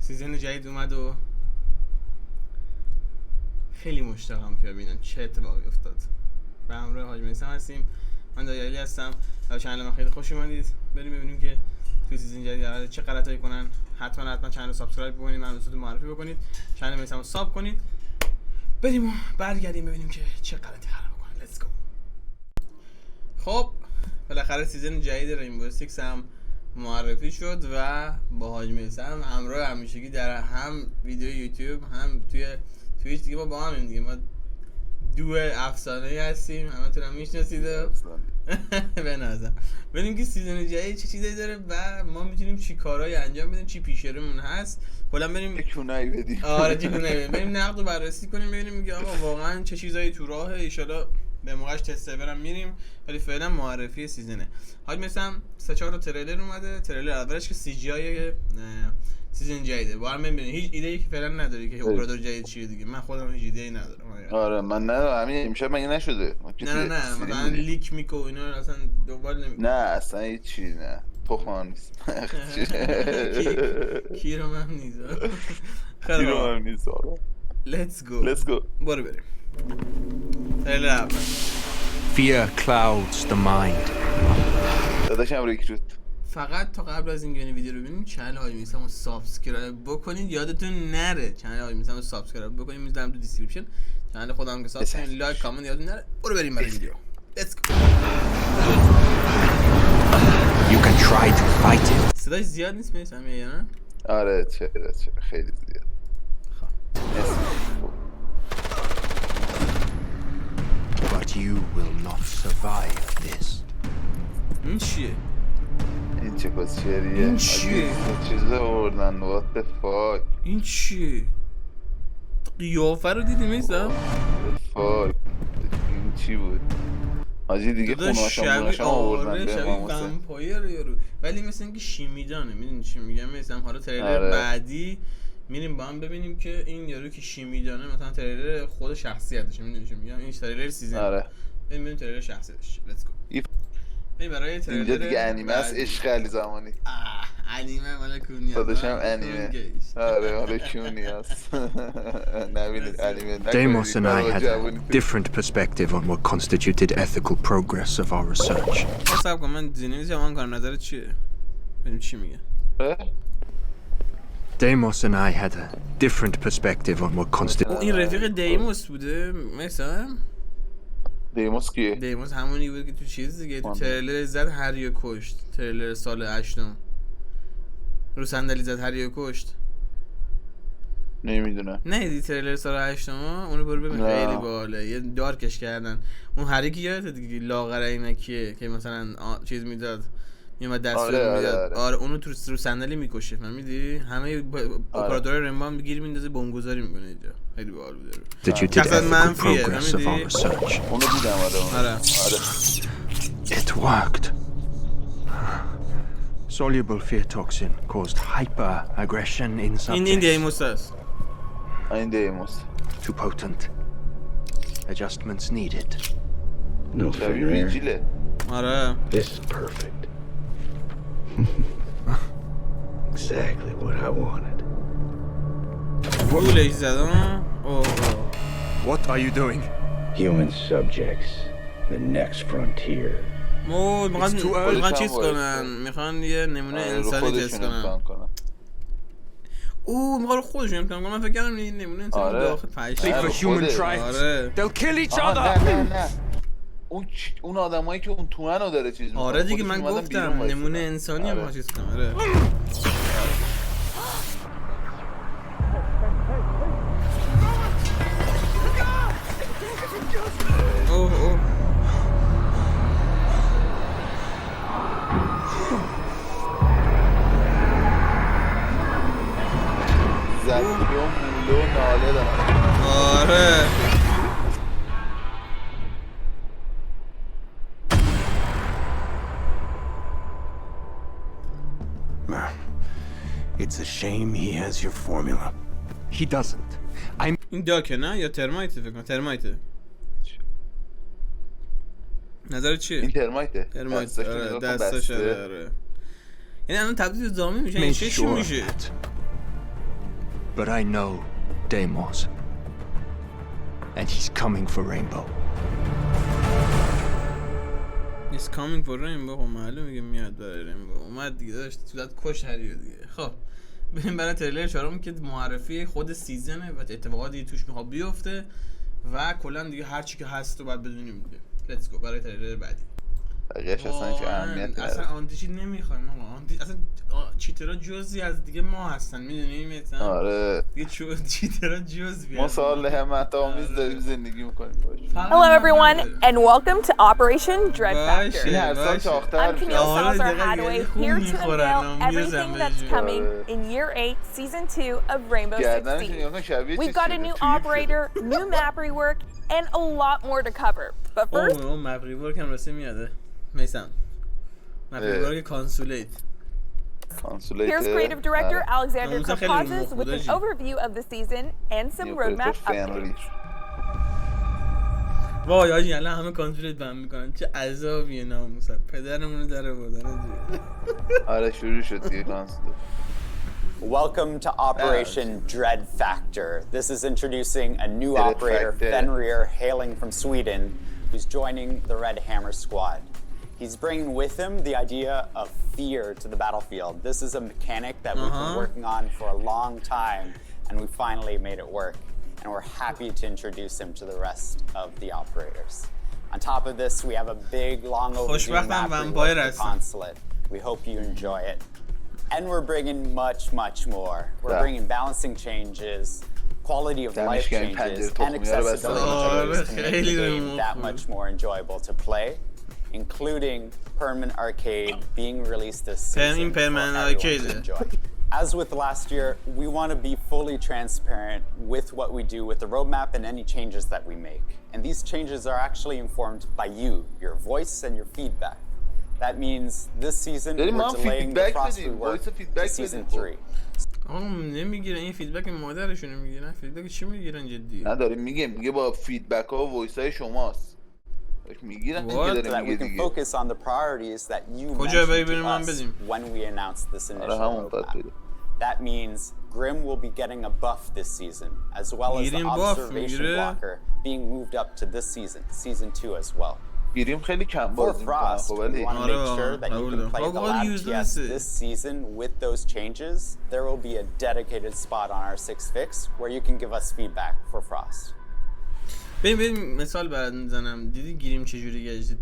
سیزن جدید اومد و خیلی مشتاقم که ببینم چه اتفاقی افتاد. به همراه حاج میثم هستیم. من دایالی هستم. از کانال ما خیلی خوش اومدید. بریم ببینیم که توی سیزن جدید قراره چه غلطایی کنن. حتما کانال رو سابسکرایب بکنید، من دوستتون معرفی بکنید، کانال میثم رو ساب کنید. بریم و برگردیم ببینیم که چه غلطی قراره بکنن. لیتس گو. خب بالاخره سیزن جدید رینبو 6 هم معرفی شد و با حاج میثم همراه همیشگی در هم ویدیو یوتیوب هم توی توییچ دیگه با همیم دیگه. ما دو افسانه‌ای هستیم، همتون هم میشناسید. به نظر ببینیم که سیزن جدید چه چیزایی داره و ما میتونیم چی کارهایی انجام بدیم، چی پیش رومون هست. کلا بریم تکونایی بدیم. آره تکونایی بدیم. بریم نقد و بررسی کنیم ببینیم که آقا واقعا چه چیزایی تو راهه. ان شاءالله به موقعش تست سرورم میریم، ولی فعلا معرفی سیزنه. حاج میثم 3-4 تا تریلر اومده. تریلر اولش که سی جی آی سیزن جدیده. با هم ببینید. هیچ ایده‌ای که فعلا نداری که اوپراتور جدید چیه دیگه. من خودم هیچ ایده‌ای ندارم. آره من ندارم. همین امشب مگه نشده؟ نه مثلا لیک میکو اینا اصلا دنبال نمیکنم. نه اصلا هیچ چیزی نه. تخمان نیست. کی رو من نیست. کی رو من نیست. Let's go. برو بریم. تریلر اول. Fear clouds the mind. داداشم ریکروت. فقط تا قبل از اینکه ویدیو رو ببینیم کانال حاج میثم رو سابسکرایب بکنید. یادتون نره کانال حاج میثم رو سابسکرایب بکنید. میذارم تو دیسکریپشن. کانال خودم که سابسکرایب، لایک، کامنت یادتون نره. برو بریم برای ویدیو. Let's go. You can try to fight it. صداش زیاد نیست میثم یا نه؟ آره چرا خیلی زیاد. But you will not survive this. این چیه؟ این چه کسچریه؟ این چیه؟ چیزه آوردن. what the fuck. این چیه؟ قیافه رو دیدی میثم؟ fuck. این چی بود؟ حاجی دیگه خونهاشم آوردن شبیه ومپایر یارو، ولی مثل اینکه شیمیدانه. میدونی چی میگم میثم؟ حالا تریلر بعدی میریم با هم ببینیم که این یارو که شیمیدانه مثلا تریلر خود شخصیتشه. میدونی چی میگم؟ این تریلر سیزن. آره ببینیم تریلر شخصیتش. لیتس گو. این برای تریلر اینجا دیگه انیمه است. عشق علی زمانی. انیمه مال کونی داداشم انیمه. آره مال کونی است. نبینید انیمه. Deimos and I had a different perspective on what constituted ethical progress of our research. حساب کن من زینیزی من کار نظرت چیه؟ ببینیم چی میگه. Deimos and I had a different perspective on what constituted. این رفیق دیموس بوده میثم؟ دیموس کیه؟ دیموس همونی بود که تو چیز دیگه تو تریلر زد هریو کشت. تریلر سال 8 رو صندلی زد هریو کشت. نمیدونم. نه دیدی تریلر سال 8 اونو برو ببین. خیلی باحاله. یه دارکش کردن. اون هری که یادت دیگه لاغر عینکیه که مثلا چیز میداد میومد دستور میداد. آره اونو تو رو صندلی میکشه. فهمیدی؟ همه اوپراتور رینبو هم گیر میندازه بمبگذاری میکنه اینجا. خیلی باحال بوده. Constituted ethical progress of our research. اونو دیدم. آره. It worked. Soluble fear toxin caused hyper-aggression in subjects. این دیموس است. این دیموس. Too potent. Adjustments needed. No fair. آره. This is perfect. Exactly what I wanted. گولش زدم. What are you doing? Human subjects. The next frontier. میخوان چیز کنن. میخوان یه نمونه انسانی تست کنن. میخوان خودشون امتحان کنن. من فکر کردم این نمونه انسانی داخل For human tribes. They'll kill each other. نه اون آدمایی که اون تومنو داره چیز میکنه. آره دیگه من گفتم نمونه انسانی هم چیز کنم. آره زدیون مولو ناله دارم. آره It's a shame he has your formula. He doesn't. این داکه نه یا ترمایته؟ فکر کنم ترمایته. نظرت چیه؟ این ترمایته. آره دستاش آره. یعنی الان تبدیل به زامبی میشه. این چی میشه؟ But I know Deimos. And he's coming for Rainbow. He's coming for Rainbow. خب معلومه که میاد برای رینبو. اومد دیگه داشت تو داد کش هریو دیگه. خب بریم برای تریلر چهارم که معرفی خود سیزنه و اتفاقاتی توش میخواد بیفته و کلا دیگه هر چی که هست رو باید بدونیم دیگه. لیتس گو برای تریلر بعدی. بقیه‌اش اصلا هیچ اهمیتی نداره. اصلا آنتی چیت نمیخوایم آقا. اصلا چیترها جزئی از دیگه ما هستن میدونی میثم. آره دیگه چیترها جزئی. ما سوال همت آمیز داریم زندگی میکنیم باش. Hello everyone and welcome to Operation Dread Factor. این هر سال چاختر I'm میشه. Camille Salazar Hadaway here to unveil everything that's coming in Year 8, Season 2 of Rainbow Six Siege. We've got a new operator, new map rework, and a lot more to cover. But first... map rework هم راستی میاده میثم. map rework کانسولیت. Here's creative director Alexander Karpazis with an overview of the season and some roadmap updates. وای آجی الان همه کانسولیت بهم میکنن چه عذابیه ناموسا پدرمون رو در آوردن دیگه. آره شروع شد دیگه کانسولیت. Welcome to Operation Dread Factor. This is introducing a new operator, Fenrir, hailing from Sweden, who's joining the Red Hammer squad. He's bringing with him the idea of fear to the battlefield. This is a mechanic that we've been working on for a long time, and we finally made it work. And we're happy to introduce him to the rest of the operators. On top of this, we have a big, long overdue map rework for the consulate. We hope you enjoy it. And we're bringing much, much more. We're bringing balancing changes, quality of life changes, and accessibility changes to make the game that much more enjoyable to play, including permanent arcade being released this season for everyone to enjoy. As with last year, we want to be fully transparent with what we do with the roadmap and any changes that we make. And these changes are actually informed by you, your voice and your feedback. That means this season we're delaying the Frost rework to season 3. نمیگیرن این فیدبک مادرشون میگیرن فیدبک چی میگیرن جدی نداریم میگه با فیدبک ها و وایس های شماست میگیرن که داریم میگه دیگه focus on the priorities that you mentioned to us when we announced this initial roadmap. That means Grim will be getting a buff this season, as well as the observation blocker being moved up to this season, season 2 as well. گیریم خیلی کم بازی میکنن خب ولی we want to make sure that you can play the lab TS this season with those changes. There will be a dedicated spot on our 6fix where you can give us feedback for Frost. ببین مثال برات میزنم دیدی گیریم چجوری گشته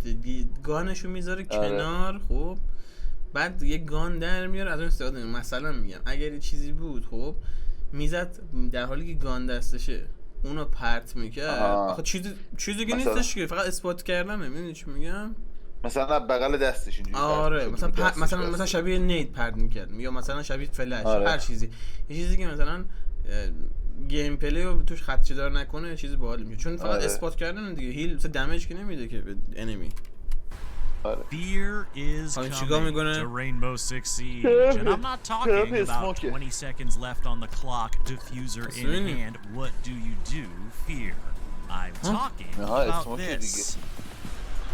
گانشو میذاره کنار خب بعد یه گان در میاره از اون استفاده میکنه مثلا میگم اگر یه چیزی بود خب میزد در حالی که گان دستشه اونو پرت میکرد آخه چیزی که نیستش که فقط اثبات کردنه میدونی چی میگم مثلا بغل دستش اینجوری آره مثلا شبیه نید پرت میکرد یا مثلا شبیه فلش هر چیزی یه چیزی که مثلا گیم پلی رو توش خدشه دار نکنه چیزی باحال میشه چون فقط اثبات کردن دیگه هیل مثلا دمیج که نمیده که به انمی Fear is coming to Rainbow Six Siege, and I'm not talking about 20 seconds left on the clock, diffuser in hand. What do you do? Fear. I'm talking about this.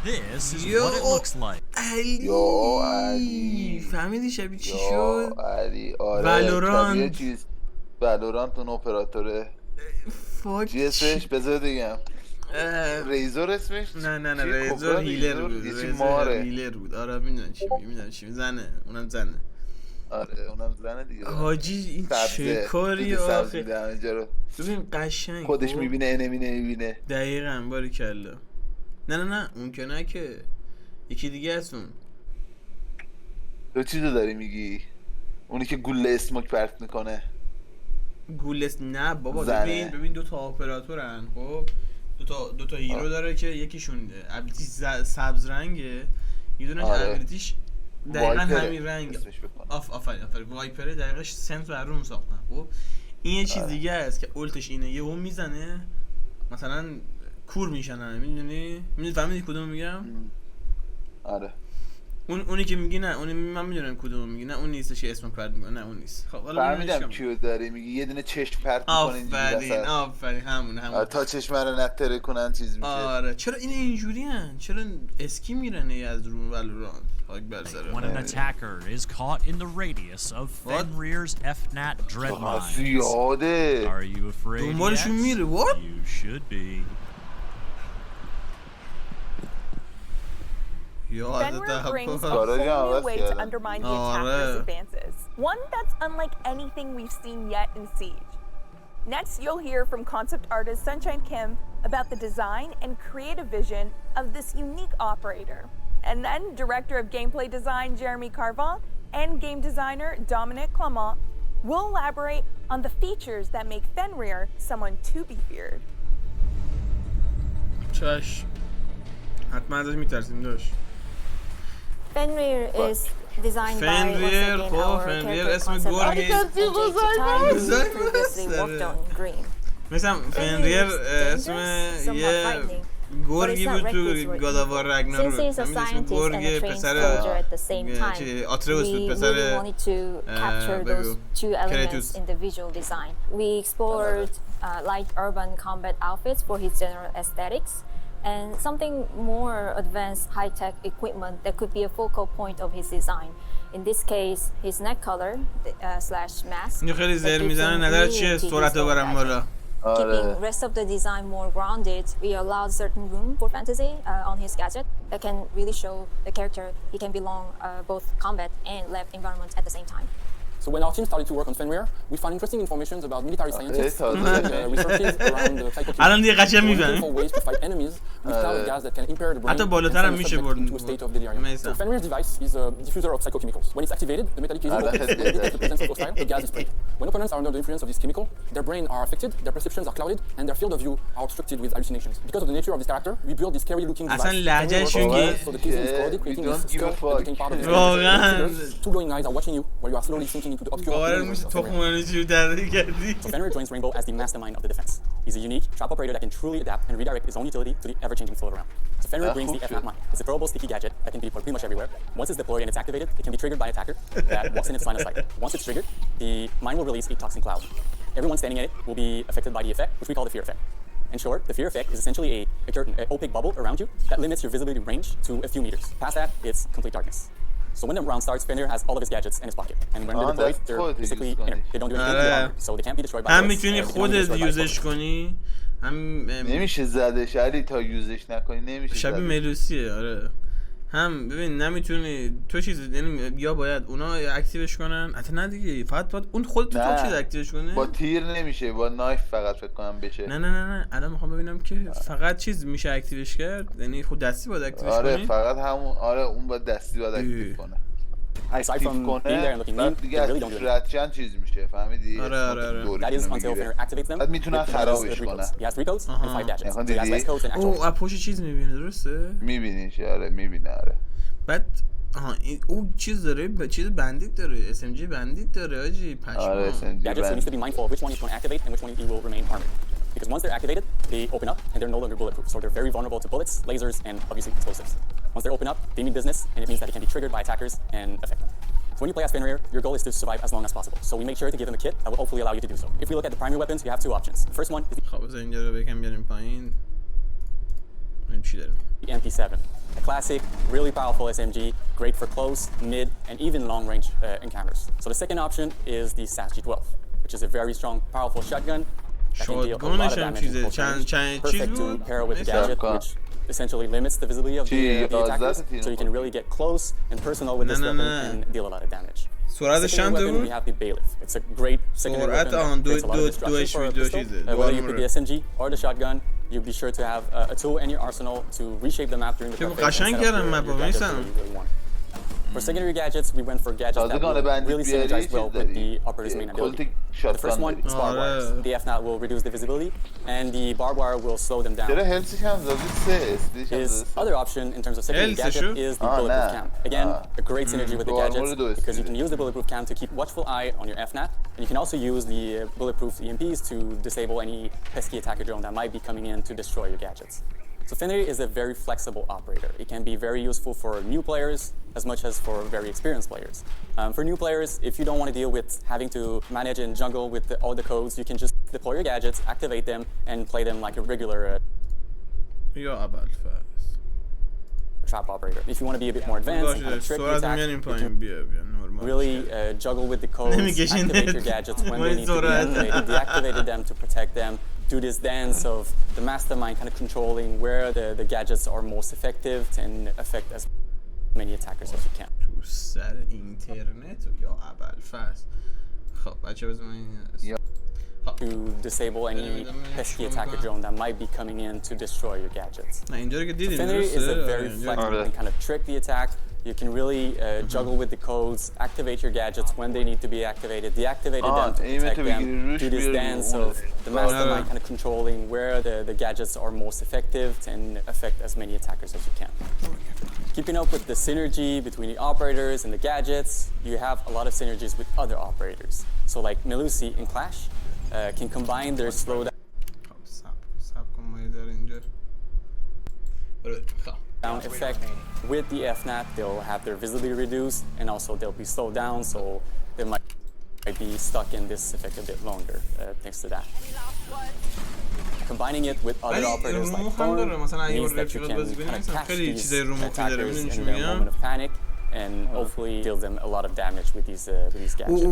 This is what it looks like. فهمیدی شبیه چی شد؟ والورانت والورانت اون اوپراتوره چی اسمش بذار دیگم ریزور اسمش؟ نه ریزور هیلر بود هیلر بود آره میدونم چی زنه اونم زنه آره اونم زنه دیگه حاجی این چه کاری آخه ببین قشنگ خودش میبینه انمی نمیبینه دقیقاً باریکلا نه اون که نه که یکی دیگه هست اون تو چیزو داری میگی اونی که گوله اسموک پرت میکنه نه بابا ببین دو تا اپراتورن خب دو تا هیرو داره که یکیشون ابیلیتی سبز رنگه یه دونه ابیلیتیش دقیقاً همین رنگ آفرین وایپره دقیقاً سنت بر اون ساختن خب این یه چیز دیگه است که اولتش اینه یهو میزنه مثلا کور میشنن میدونی فهمیدی کدوم میگم آره اونی که میگی نه، اون من میدونم کدوم میگی، نه اون نیستش که اسمو پرت میکنه، نه اون نیست. خب حالا فهمیدم کیو داری میگی، یه دونه چشم پرت میکنه آفرین همون تا چشم رو نتره کنن چیز میشه. آره چرا این اینجوری ان؟ چرا اسکی میرن از رو ولوران؟ خاک بر سر. When an attacker is caught in the radius of Fenrir's FNAT dread mines. Are you afraid? دنبالشون میره. What? You should be. Fenrir brings a whole new way to undermine the attacker's advances. One that's unlike anything we've seen yet in Siege. Next, you'll hear from concept artist Sunshine Kim about the design and creative vision of this unique operator. And then, director of gameplay design Jeremy Carvon and game designer Dominic Clement will elaborate on the features that make Fenrir someone to be feared. چش حتما ازش میترسیم داشت. Fenrir is designed by فنریر اسم گرگی مثلا فنریر اسم یه گرگی بود تو گاداوار رگناروک. اسم گرگ پسر آتروس بود، پسر کریتوس. We explored light urban combat outfits for his general aesthetics and something more advanced high-tech equipment that could be a focal point of his design. In this case, his neck collar / mask. خیلی زر میزنه. نظر چیه سرعتو برام بالا؟ Keeping the rest of the design more grounded, we allowed certain room for fantasy on his gadget that can really show the character he can belong both combat and lab environment at the same time. So when our team started to work on Fenrir, we found interesting information about military scientists and researches around the psychokinesis for ways to fight enemies with cloud gas that can impair the brain and send the subject into a state of delirium. So Fenrir's device is a diffuser of psychochemicals. When it's activated, the metallic casing will detect the presence of hostile, the gas is sprayed. When opponents are under the influence of this chemical, their brain are affected, their perceptions are clouded, and their field of view are obstructed with hallucinations. Because of the nature of this character, we built this scary-looking device. So the casing is corroded, creating this skull looking part of the brain. Two glowing eyes are watching you while you are slowly sinking into the obscure universe of Fenrir. So Fenrir joins Rainbow as the mastermind of the defense. He's a unique trap operator that can truly adapt and redirect his own utility to the ever-changing flow around. So Fenrir brings the FNAT mine. It's a throwable sticky gadget that can be deployed pretty much everywhere. Once it's deployed and it's activated, it can be triggered by an attacker that walks in its line of sight. Once it's triggered, the mine will release a toxin cloud. Everyone standing in it will be affected by the effect, which we call the fear effect. In short, the fear effect is essentially a curtain, an opaque bubble around you that limits your visibility range to a few meters. Past that, it's complete darkness. So when the round starts, Fenrir has all of his gadgets in his pocket, and when they're deployed, they're basically inner. They don't do anything to the armor, so they can't be destroyed by bullets. هم میتونی خودت یوزش کنی، هم نمیشه زدش علی تا یوزش نکنی نمیشه. شبیه ملوسیه. آره هم ببین نمیتونی تو چیز، یعنی یا باید اونا اکتیوش کنن، حتی نه دیگه فقط اون خودت تو چیز اکتیوش کنه. با تیر نمیشه، با نایف فقط فکر کنم بشه. نه الان میخوام ببینم که فقط چیز میشه اکتیوش کرد، یعنی خود دستی باید اکتیوش کنی. آره فقط همون، آره اون باید دستی باید اکتیو کنه. Aside from being there and looking mean, they really don't do anything. چیز میشه فهمیدی؟ That is until Fenrir activates them. میتونن خرابش کنن. He has 3 codes and 5 gadgets. So he has less codes than actual. او پشت چیز میبینه درسته؟ میبینیش آره میبینه آره. بعد او چیز داره، چیز بندیت داره، SMG بندیت داره آجی پشما. آره SMG gadgets, so he needs to be mindful of which one he's going to activate and which one he will remain armored. Because once they're activated, they open up and they're no longer bulletproof. So they're very vulnerable to bullets, lasers, and obviously explosives. Once they open up, they mean business, and it means that they can be triggered by attackers and affect them. So when you play as Fenrir, your goal is to survive as long as possible. So we make sure to give them a kit that will hopefully allow you to do so. If we look at the primary weapons, we have 2 options. The first one is the MP7. A classic, really powerful SMG, great for close, mid, and even long-range encounters. So the second option is the SAS G12, which is a very strong, powerful shotgun that can deal a lot of damage in close range. Perfect to pair with a gadget, which essentially limits the visibility of the attackers, so you can really get close and personal with this weapon and deal a lot of damage. سرعتش چند بود؟ We have the bailiff. It's a great secondary weapon that creates a lot of destruction for a pistol. Whether you pick the SMG or the shotgun, you'll be sure to have a tool in your arsenal to reshape the map during the preparation and set up your gadgets where you really want. For secondary gadgets, we went for gadgets that will really synergize well with the operator's main ability. The first one is barbed wires. The FNAT will reduce the visibility, and the barbed wire will slow them down. His other option in terms of secondary gadget is the bulletproof cam. Again, a great synergy with the gadgets because you can use the bulletproof cam to keep watchful eye on your FNAT, and you can also use the bulletproof EMPs to disable any pesky attacker drone that might be coming in to destroy your gadgets. So Fenrir is a very flexible operator. It can be very useful for new players as much as for very experienced players. For new players, if you don't want to deal with having to manage and jungle with all the codes, you can just deploy your gadgets, activate them, and play them like a regular trap operator. If you want to be a bit more advanced and kind of trick the attack, you can really juggle with the codes, activate your gadgets when they need to be activated, deactivated them to protect them, do this dance of the mastermind kind of controlling where the gadgets are most effective and affect as many attackers as you can. تو سر اینترنت یا ابوالفضل. خب بچه بزنین to disable any pesky attacker drone that might be coming in to destroy your gadgets. Fenrir is a very flexible and kind of trick the attack. You can really juggle with the codes, activate your gadgets when they need to be activated, deactivate them to protect them, do this dance of the mastermind kind of controlling where the gadgets are most effective and affect as many attackers as you can. Keeping up with the synergy between the operators and the gadgets, you have a lot of synergies with other operators. So like Melusi in Clash, can combine their slowdown effect with the FNAT. They'll have their visibility reduced and also they'll be slowed down, so they might be stuck in this effect a bit longer thanks to that. Combining it with other operators like Thorn means that you can kind of catch these attackers in their moment of panic and hopefully deal them a lot of damage with these gadgets.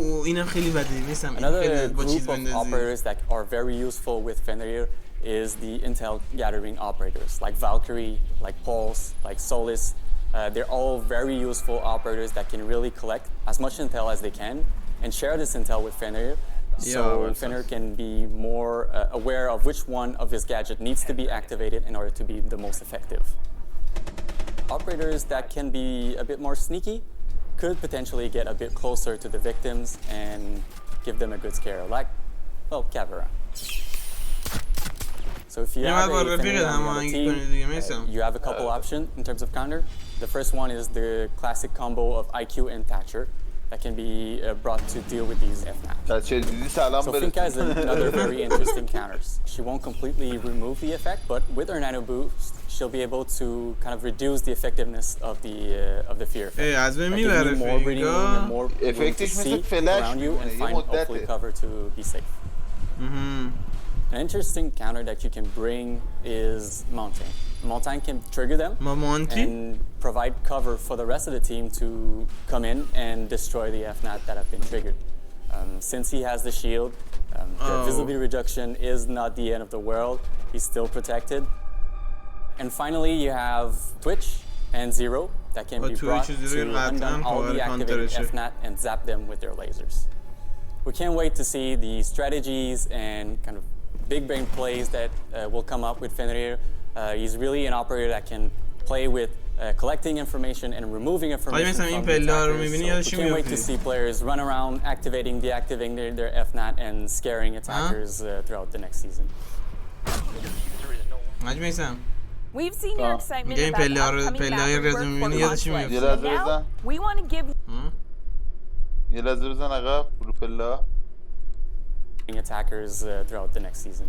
Another group of operators that are very useful with Fenrir is the intel gathering operators like Valkyrie, like Pulse, like Solis. They're all very useful operators that can really collect as much intel as they can and share this intel with Fenrir. So Fenrir can be more aware of which one of his gadget needs to be activated in order to be the most effective. Operators that can be a bit more sneaky could potentially get a bit closer to the victims and give them a good scare, like, well, Kavera. So if you have a Fenrir on the team, you have a couple options in terms of counter. The first one is the classic combo of IQ and Thatcher that can be brought to deal with these FNAPs. So Finka is another very interesting counter. She won't completely remove the effect, but with her nano boost, she'll be able to kind of reduce the effectiveness of the fear effect. Give you more breathing room and more room to see around you and find hopefully cover to be safe. An interesting counter that you can bring is Mountain. Mountain can trigger them and provide cover for the rest of the team to come in and destroy the FNAT that have been triggered. Since he has the shield, the visibility reduction is not the end of the world. He's still protected. And finally, you have Twitch and Zero that can be brought to hunt down all the activated FNAT and zap them with their lasers. We can't wait to see the strategies and kind of big brain plays that will come up with Fenrir. He's really an operator that can play with collecting information and removing information from the attackers. So we can't wait to see players run around, activating, deactivating their FNAT and scaring attackers throughout the next season. We've seen your excitement about the upcoming map work for conflict. And now we want to give attackers throughout the next season.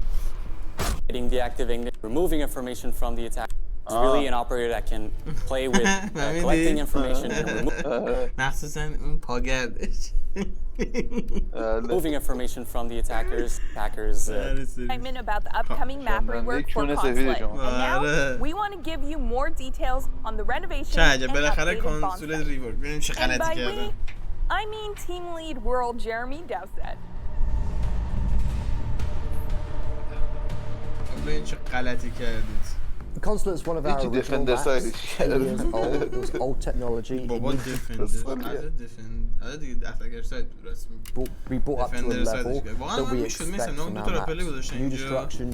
Deactivating, removing information from the attack. It's really an operator that can play with collecting information and removing information from the attackers. Excitement about the upcoming map rework for conflict. And now we want to give you more details on the renovation and updated bonds. And by we, I mean team lead world Jeremy Dowsett. The Consulate's one of our original maps, 10 years old. It was old technology. We brought up to a level that we expect from our maps. New destruction,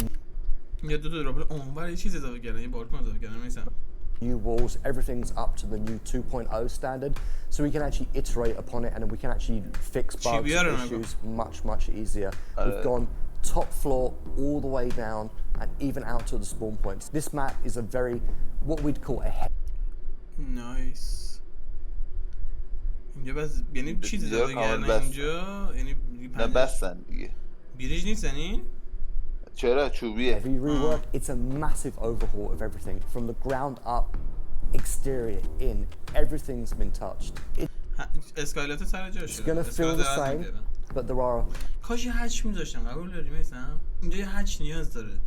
new walls, everything's up to the new 2.0 standard, so we can actually iterate upon it and we can actually fix bugs and issues much easier. We've gone top floor all the way down and even out to the spawn points. This map is a very, what we'd call a head. Nice. اینجا بس یعنی چیزی داره گردن اینجا یعنی نه بستن دیگه بیریج نیست یعنی چرا چوبیه؟ Heavy rework. It's a massive overhaul of everything from the ground up, exterior in. Everything's been touched. اسکایلات سر جاشه. It's gonna feel the same, but there are. کاش یه هچ میذاشتم. قبول داری میثم؟ اینجا یه هچ نیاز داره.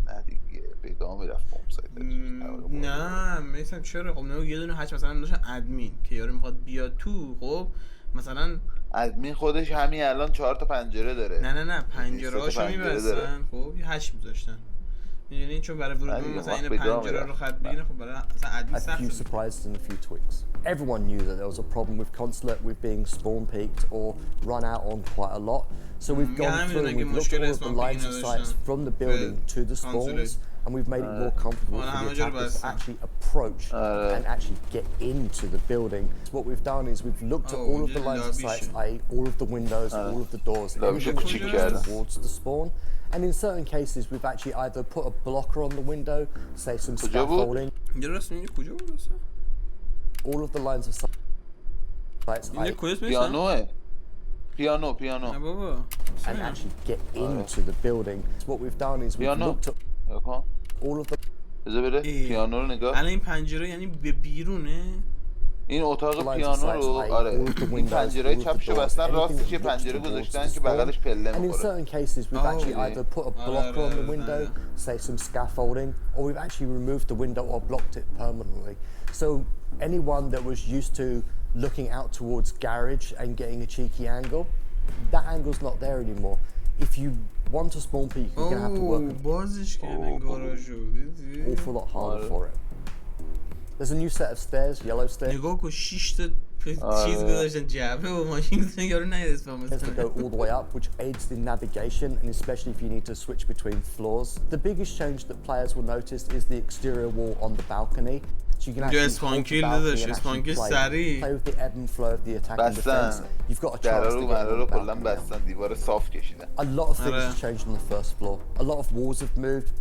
نه دیگه پیدا میرفت بوم سایت. نه میثم چرا؟ خب نه یه دونه هچ مثلا داشتن ادمین که یارو میخواد بیاد تو، خب مثلا ادمین خودش همین الان 4 تا پنجره داره. نه پنجره‌هاشو می‌بستن، خب یه هچ می‌ذاشتن. می‌دونی چون برای ورود مثلا این پنجره رو خط بگیرن، خب برای مثلا ادمین سخت. A few surprises and a few tweaks. Everyone knew that there was a problem with Consulate with being spawn peaked or run out on quite a lot. So we've gone through and we've looked at all of the lines of sights from the building to the spawns, and we've made it more comfortable for the attackers to actually approach and actually get into the building. So what we've done is we've looked at all of the lines of sights, i.e. all of the windows, all of the doors, everything towards the spawn. And in certain cases, we've actually either put a blocker on the window, say some scaffolding. All of the lines of sights, piano. and actually get into the building. So what we've done is we've looked at all of the. پیانو رو نگاه. الان این پنجره یعنی به بیرونه. این اتاق پیانو رو آره این پنجره چپشو بستن راستش یه پنجره گذاشتن که بغلش پله And in می‌خوره. certain cases we've actually either put a blocker on the window, say some scaffolding, or we've actually removed the window or blocked it permanently. So anyone that was used to looking out towards garage and getting a cheeky angle, that angle's not there anymore. If you want a spawn peak, you're going to have to work an awful lot harder for it. There's a new set of stairs, yellow stairs. نگاه کن 6 تا چیز گذاشتن جعبه و ماشین گذاشتن یارو نیاد اسپام Has to go all the way up, which aids in navigation, and especially if you need to switch between floors. The biggest change that players will notice is the exterior wall on the balcony. So you can actually hold the balcony and actually play with the ebb and flow of the attack and defense. You've got a chance to get on the balcony. A lot of things have changed on the first floor. A lot of walls have moved.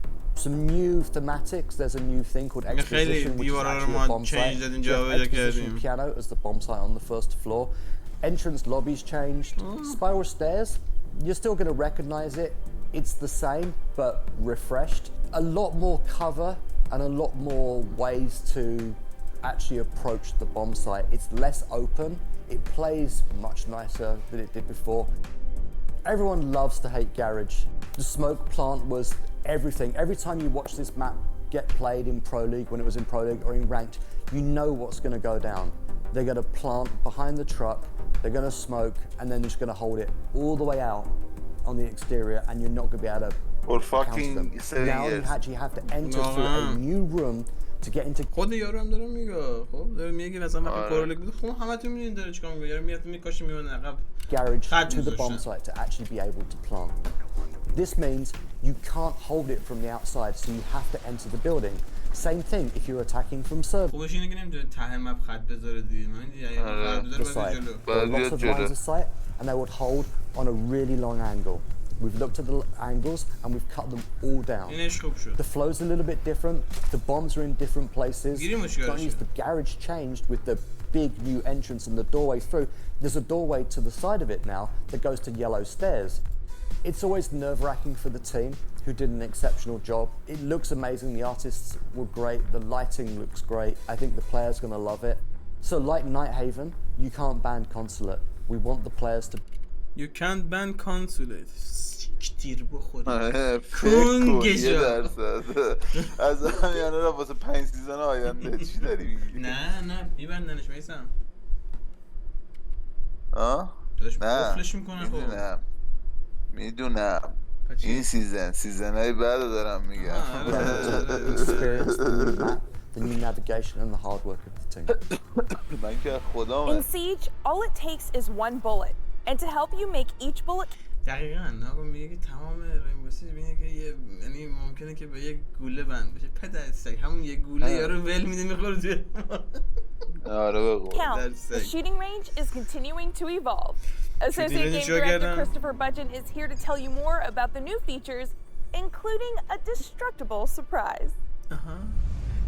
Some new thematics. There's a new thing called exposition, which is actually a bomb site. Exposition piano as the bomb site on the first floor. Entrance lobbies changed. Spiral stairs. You're still going to recognize it. It's the same, but refreshed. A lot more cover and a lot more ways to actually approach the bomb site. It's less open. It plays much nicer than it did before. Everyone loves to hate garage. The smoke plant was everything. Every time you watch this map get played in Pro League, when it was in Pro League or in Ranked, you know what's going to go down. They're going to plant behind the truck, they're going to smoke, and then they're just going to hold it all the way out on the exterior, and you're not going to be able to counter them. Now you actually have to enter through a new room to get into. خود یارو هم داره میگه، خب داره میگه مثلا وقتی پرو لیگ بود، خب همتون میدونید داره چیکار میکنه، یارو میاد میکشه میونه عقب. Garage to the bomb site to actually be able to plant. This means you can't hold it from the outside, so you have to enter the building. Same thing if you're attacking from serve. خوبش اینه که نمیتونه ته مپ خط بذاره دیگه. من دیگه خط بذاره باید جلو. Lots of lines of sight, and they would hold on a really long angle. We've looked at the angles and we've cut them all down. The flow's a little bit different. The bombs are in different places. The garage changed with the big new entrance and the doorway through. There's a doorway to the side of it now that goes to yellow stairs. It's always nerve-wracking for the team who did an exceptional job. It looks amazing. The artists were great. The lighting looks great. I think the players are going to love it. So like Nighthaven, you can't ban Consulate. We want the players to... You can't ban Consulate. تیر بخوره کنگه از همیانه را واسه 5 سیزن آینده چی داری میگی؟ نه میبندنش میثم. داشت قفلش میکنه. خب میدونم این سیزنهای بعد دارم میگم. The new navigation and the hard work of the team. In Siege, all it takes is one bullet, and to help you make each bullet. دقیقاً نگم میگه که تمام رینبو سیج ببینه که یعنی ممکنه که به یک گوله بند بشه. پدر سگ همون یک گوله یارو ول میده میخوره توی. آره بگو. The shooting range is continuing to evolve. Associate Game Director Christopher Budgeon is here to tell you more about the new features, including a destructible surprise.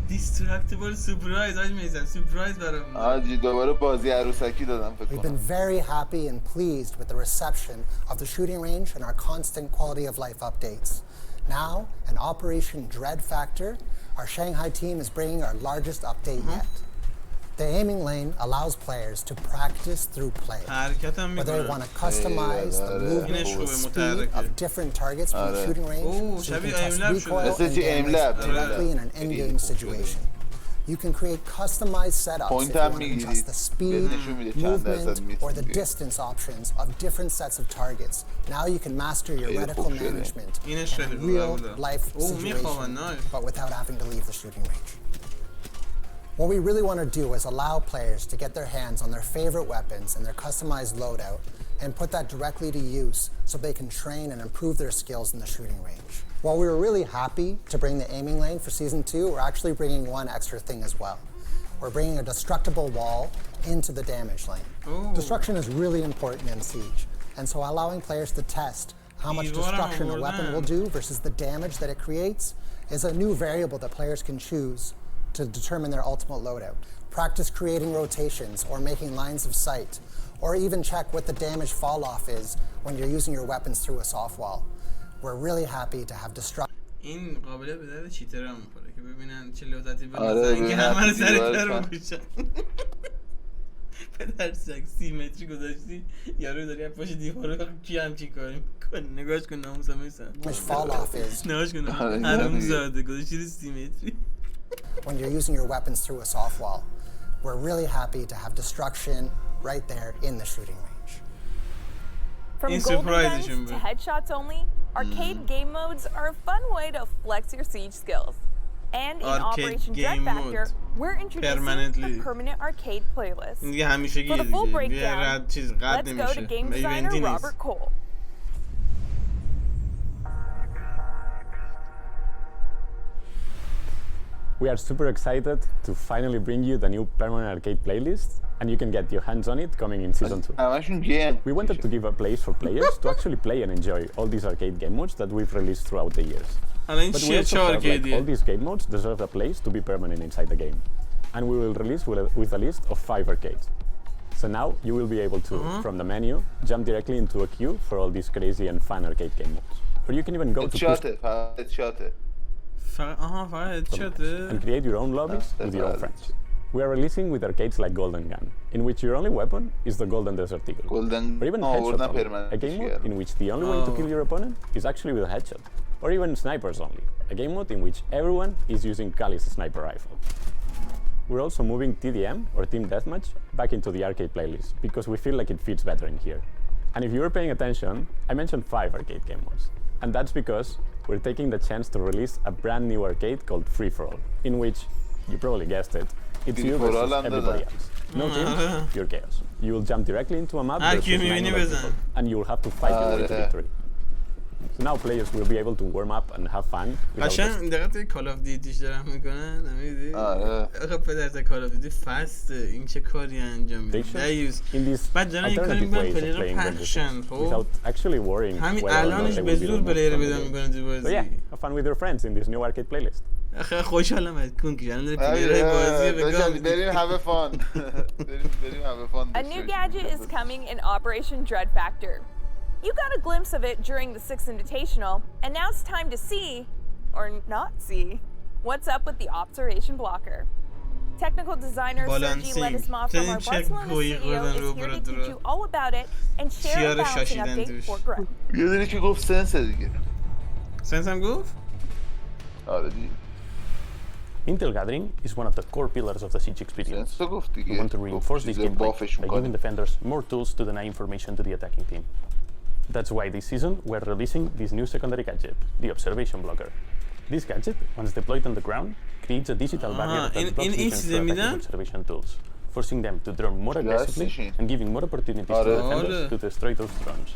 دیسترکتیبل سورپرایز آج میثم سورپرایز برام آجی دوباره بازی عروسکی دادم فکر کنم. We've been very happy and pleased with the reception of the shooting range and our constant quality of life updates. Now, in Operation Dread Factor, our Shanghai team is bringing our largest update yet. The aiming lane allows players to practice through play. Whether they want to customize the movement or speed of different targets from the shooting range, so you can test recoil and damage directly in an in-game situation. You can create customized setups if you want to adjust the speed, movement, or the distance options of different sets of targets. Now you can master your reticle management in a real-life situation, but without having to leave the shooting range. What we really want to do is allow players to get their hands on their favorite weapons and their customized loadout and put that directly to use so they can train and improve their skills in the shooting range. While we were really happy to bring the aiming lane for Season 2, we're actually bringing one extra thing as well. We're bringing a destructible wall into the damage lane. Destruction is really important in Siege, and so allowing players to test how much destruction a weapon will do versus the damage that it creates is a new variable that players can choose to determine their ultimate loadout. Practice creating rotations or making lines of sight, or even check what the damage fall off is when you're using your weapons through a soft wall. We're really happy to have destruction. این قابلیت به درد چیترها میخوره که ببینن چه لذتی بنازن اینکه همه رو سر کار بکشن. پدر سگ 30 متری گذاشتی یارو داری پشت دیوار کی همچین کاری میکنه نگاهش کن ناموسم میثم. Fall off is. نگاهش کن حرومزاده گذاشتی 30 متری. When you're using your weapons through a soft wall, we're really happy to have destruction right there in the shooting range. From golden guns to headshots only, arcade game modes are a fun way to flex your Siege skills. And in Operation Dread Factor, we're introducing a permanent arcade playlist. For the full breakdown, let's go to game designer Robert Cole. We are super excited to finally bring you the new permanent arcade playlist, and you can get your hands on it coming in Season 2. We wanted to give a place for players to actually play and enjoy all these arcade game modes that we've released throughout the years. But we also felt like all these game modes deserve a place to be permanent inside the game. And we will release with a list of 5 arcades. So now you will be able to, from the menu, jump directly into a queue for all these crazy and fun arcade game modes. Or you can even go to and create your own lobbies with your own friends. We are releasing with arcades like Golden Gun, in which your only weapon is the Golden Desert Eagle. Or even Headshot Only, a game mode in which the only way to kill your opponent is actually with a headshot. Or even Snipers Only, a game mode in which everyone is using Kali's sniper rifle. We're also moving TDM, or Team Deathmatch, back into the arcade playlist, because we feel like it fits better in here. And if you were paying attention, I mentioned 5 arcade game modes. And that's because we're taking the chance to release a brand new arcade called Free For All, in which, you probably guessed it, it's you versus everybody else. No teams, pure chaos. You will jump directly into a map versus 9 other people, and you will have to fight your way to victory. So now players will be able to warm up and have fun. قشنگ دقیقاً کال آف دیوتیش دارن میکنن نمیدی؟ آخه پدر کال آف دیوتی فسته این چه کاری انجام میده دیوز بعد دارن این کاری میکنن پلیر رو پخشن خب همین الانش به زور پلیر پیدا میکنن تو بازی. So yeah, have fun with your friends in this new arcade playlist. آخه خوشحالم از کن که الان داره پلیرهای بازی بگم بریم have fun. بریم have fun. A new gadget is coming in Operation Dread Factor. You got a glimpse of it during the 6th Invitational, and now it's time to see, or not see, what's up with the observation blocker. Technical designer Sergi Ledesma from our Barcelona studio is here to teach you all about it and share a balancing update for growth. یه داری که گفت سنس دیگه. سنس هم گفت؟ آره دیگه. Intel gathering is one of the core pillars of the Siege experience. We want to reinforce this gameplay by giving defenders more tools to deny information to the attacking team. That's why this season we're releasing this new secondary gadget, the observation blocker. This gadget, once deployed on the ground, creates a digital barrier that blocks defense from attacking observation tools, forcing them to drone more aggressively and giving more opportunities to defenders to destroy those drones.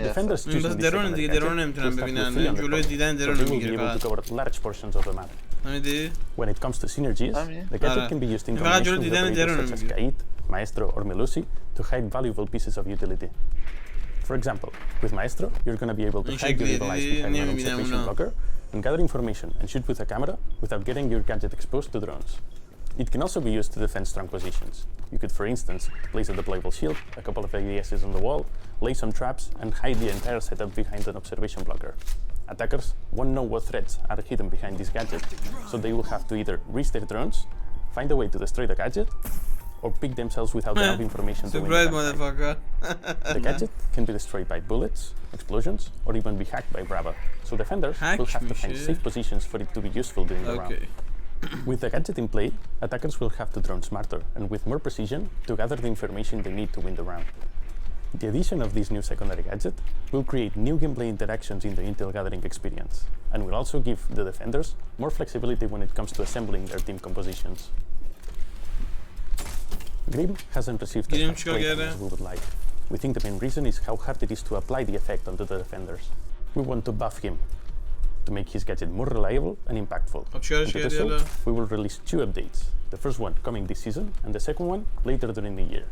Defenders choosing this secondary gadget will start with free undercover, so they will be able to cover large portions of the map. When it comes to synergies, the gadget can be used in combination with operators such as Kaid, Maestro, or Melusi to hide valuable pieces of utility. For example, with Maestro, you're going to be able to hide your allies behind an observation blocker and gather information and shoot with a camera without getting your gadget exposed to drones. It can also be used to defend strong positions. You could, for instance, place a deployable shield, a couple of ADSs on the wall, lay some traps, and hide the entire setup behind an observation blocker. Attackers won't know what threats are hidden behind this gadget, so they will have to either reach their drones, find a way to destroy the gadget, or pick themselves without enough information to win the motherfucker. The gadget can be destroyed by bullets, explosions, or even be hacked by Brava, so defenders will have to find safe positions for it to be useful during the round. With the gadget in play, attackers will have to drone smarter and with more precision to gather the information they need to win the round. The addition of this new secondary gadget will create new gameplay interactions in the intel gathering experience, and will also give the defenders more flexibility when it comes to assembling their team compositions. Grim hasn't received as much playtime as we would like. We think the main reason is how hard it is to apply the effect onto the defenders. We want to buff him, to make his gadget more reliable and impactful. And to do so, we will release 2 updates, the first one coming this season, and the second one later during the year.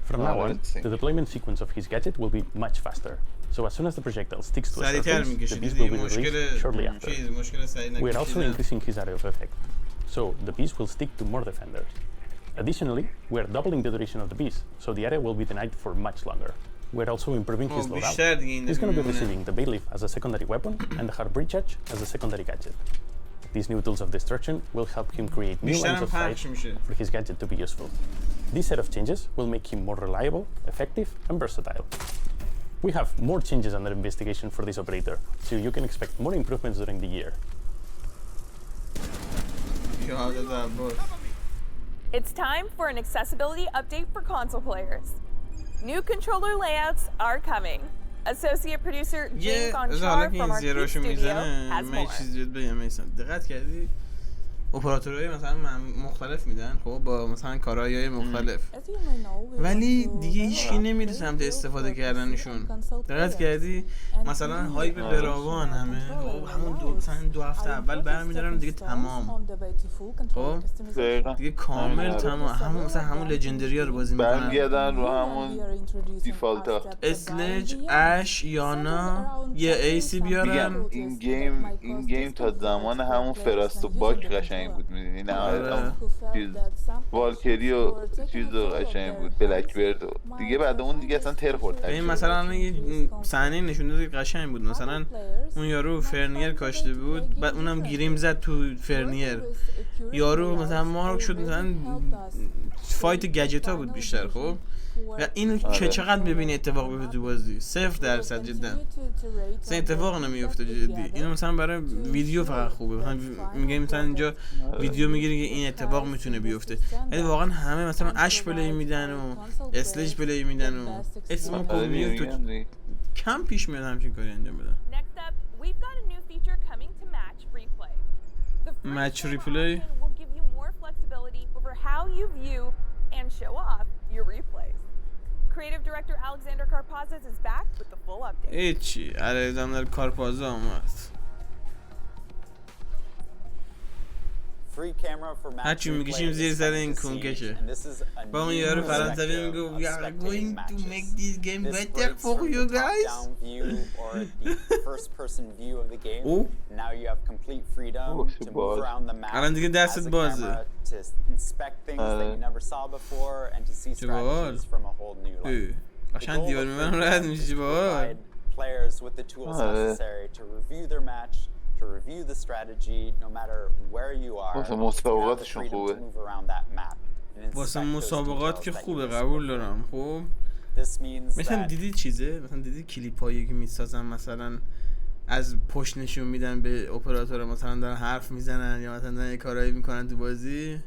From now on, the deployment sequence of his gadget will be much faster. So as soon as the projectile sticks to a surface, the piece will be released shortly after. We are also increasing his area of effect, so the piece will stick to more defenders. Additionally, we are doubling the duration of the piece, so the area will be denied for much longer. We're also improving his loadout. He's going to be receiving the bailiff as a secondary weapon and the hard breach edge as a secondary gadget. These new tools of destruction will help him create new lines of sight for his gadget to be useful. This set of changes will make him more reliable, effective, and versatile. We have more changes under investigation for this operator, so you can expect more improvements during the year. It's time for an accessibility update for console players. New controller layouts are coming. Associate producer James Gonchar from our Key Studio has more. دقت کردی اپراتورهای مثلا مختلف میدن خب با مثلا کارهای مختلف ولی دیگه هیچکی نمیره سمت استفاده کردنشون. دقت کردی مثلا هایپ براوان همه خب همون مثلا 2 هفته اول برمی‌دارن دیگه تمام خب دیگه کامل تمام همون مثلا همون لژندریا رو بازی می‌کنن برمیگردن رو همون دیفالتا اسلج اش یانا یه ایسی بیارن. این گیم تا زمان همون فراست و باک قشنگ بود میدونی نه چیز والکری و چیز و قشنگ بود بلک برد و دیگه بعد اون دیگه اصلا تر خورد. این مثلا یه صحنه نشون داد که قشنگ بود مثلا اون یارو فرنیر کاشته بود بعد اونم گریم زد تو فرنیر یارو مثلا مارک شد مثلا فایت گجتا بود بیشتر خب و اینو که چقدر ببینی اتفاق بیفته تو بازی 0% جدا اصلا اتفاق نمیفته جدی. اینو مثلا برای ویدیو فقط خوبه مثلا میگه مثلا اینجا ویدیو میگیری که این اتفاق میتونه بیفته ولی واقعا همه مثلا اش پلی میدن و اسلج پلی میدن و اسم کمیو تو کم پیش میاد همچین کاری انجام بدن. مچ ریپلی Creative director Alexander Karpazis is back with the full update. ایچی الکساندر کارپازا اومد. هرچی میکشیم زیر سر این کنکشه با اون یارو فرانسوی میگو We are going to make this game better for you guys. او الان دیگه دستت بازه چه باحال قشنگ دیوار میبرم رد میشی باحال to review the strategy no matter where you are. مسابقاتشون خوبه. واسه مسابقات که خوبه قبول دارم. خب مثلا دیدی چیزه مثلا دیدی کلیپایی که میسازن مثلا از پشت نشون میدن به اپراتور مثلا دارن حرف میزنن یا مثلا دارن کارایی میکنن تو بازی.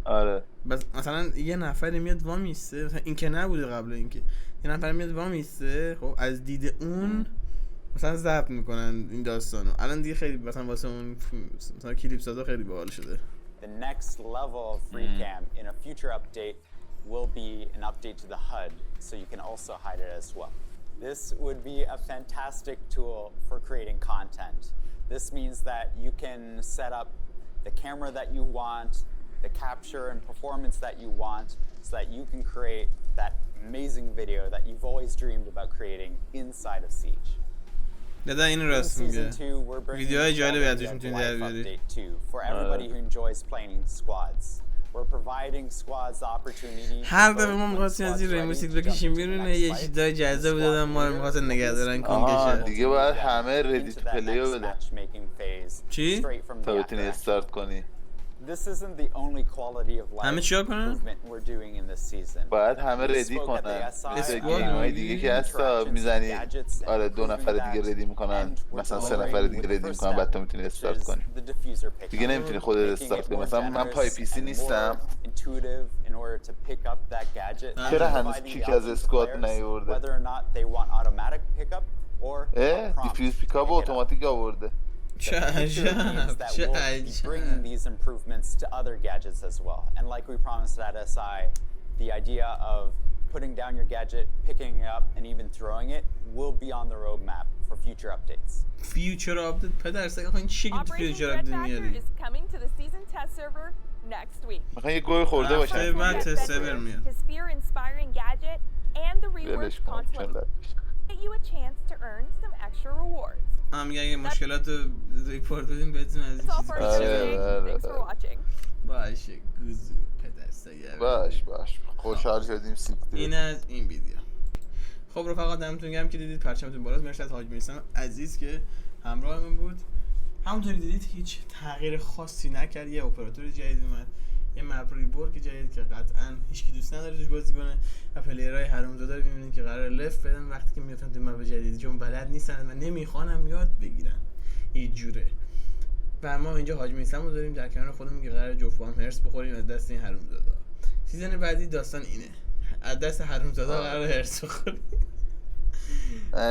آره بس مثلا یه نفری میاد وامیسته مثلا این که نبوده قبل اینکه یه نفر میاد وامیسته خب از دید اون مثلا ضبط میکنن این داستانو. الان دیگه خیلی مثلا واسه اون مثلا کلیپ سازا خیلی باحال شده. The next level of free cam in a future update will be an update to the HUD, so you can also hide it as well. This would be a fantastic tool for creating content. This means that you can set up the camera that you want, the capture and performance that you want, so that you can create that amazing video that you've always dreamed about creating inside of Siege. دادا این راست میگه. ویدیوهای جالبی ازش میتونید در بیارید. هر دفعه ما می‌خواستیم از این رینبو سیکس بکشیم بیرون یه چیزای جذاب دادن ما رو می‌خواستن نگه دارن کنگشه. دیگه باید همه ردی تو پلیو بدن. چی؟ تا بتونی استارت کنی. همه چیا کنن؟ باید همه ردی کنن. مثل گیم‌های دیگه که هستا میزنی آره 2 نفر دیگه ردی میکنن مثلا 3 نفر دیگه ردی میکنن بعد تو میتونی استارت کنی. دیگه نمیتونی خودت استارت کنی. مثلا من پای پی سی نیستم. چرا هنوز کیک از اسکواد نیورده؟ دیفیوز پیکاپ اتوماتیک آورده. That will be bringing these improvements to other gadgets as well. And like we promised at SI, the idea of putting down your gadget, picking it up, and even throwing it will be on the roadmap for future updates. Future update? پدر سگ این چی future update میاری؟ is coming to the season test server next week. میخوام یه گوی خورده باشم. بعد تست سرور میاد. His fear-inspiring gadget and the reworked console get you a chance to earn some extra rewards. میگه اگه مشکلات رو ریپورت بدیم بهتون از این چیزی باشه گوزو پدر سگه باش خوشحال شدیم این از این ویدیو. خب رفقا دمتون گرم که دیدید پرچمتون بالاست. مرسی از حاج میثم عزیز که همراهمون بود. همونطوری دیدید هیچ تغییر خاصی نکرد. یه اپراتور جدید اومد، یه مپ ریبورک جدید که قطعا هیچکی دوست نداره توش بازی کنه و پلیرهای حرومزاده رو می‌بینید که قراره لفت بدن وقتی که میفتن تو مپ جدید چون بلد نیستن و نمیخوانم یاد بگیرن یه جوره. و ما اینجا حاج میثم رو داریم در کنار خودمون که قراره جفت با هم هرس بخوریم از دست این حرومزاده. سیزن بعدی داستان اینه، از دست حرومزاده قراره هرس بخوریم.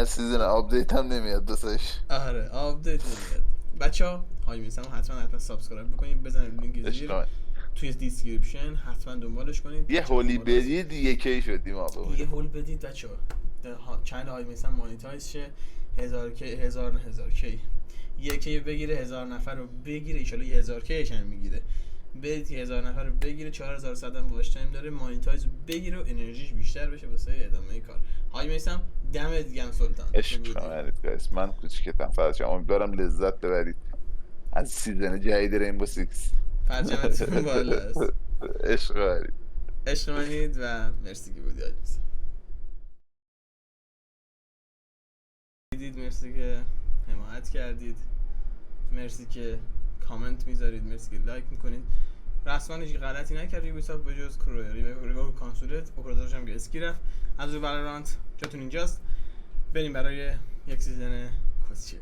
سیزن آپدیت هم نمیاد دوستش. آره آپدیت نمیاد. بچه‌ها حاج میثم حتما سابسکرایب بکنید، بزنید لینک زیر توی دیسکریپشن، حتما دنبالش کنید. یه هولی بدید یکی شدیم آقا. یه هول بدید بچه‌ها. چنل حاج میثم مانیتایز شه 1000 کی 1000 کی. یکی بگیره 1000 نفر رو بگیره ان شاءالله 1000 کیش هم میگیره. برید 1000 نفر رو بگیره 4100 هم باش تایم داره مانیتایز بگیره و انرژیش بیشتر بشه واسه ادامه کار. حاج میثم دمت گرم سلطان. عشق کنید گایس. من کوچیکتم فقط شما امیدوارم لذت ببرید از سیزن جدید رینبو سیکس. پرچمتون بالاست. عشق منید و مرسی که بودید. مرسی که حمایت کردید، مرسی که کامنت میذارید، مرسی که لایک میکنید. رسما هیچ غلطی نکرد بیوفته به جز ریویو کانسولت اوپراتورش هم که اسکی رفت. از رو ولورانت جاتون اینجاست. بریم برای یک سیزن کوسچر.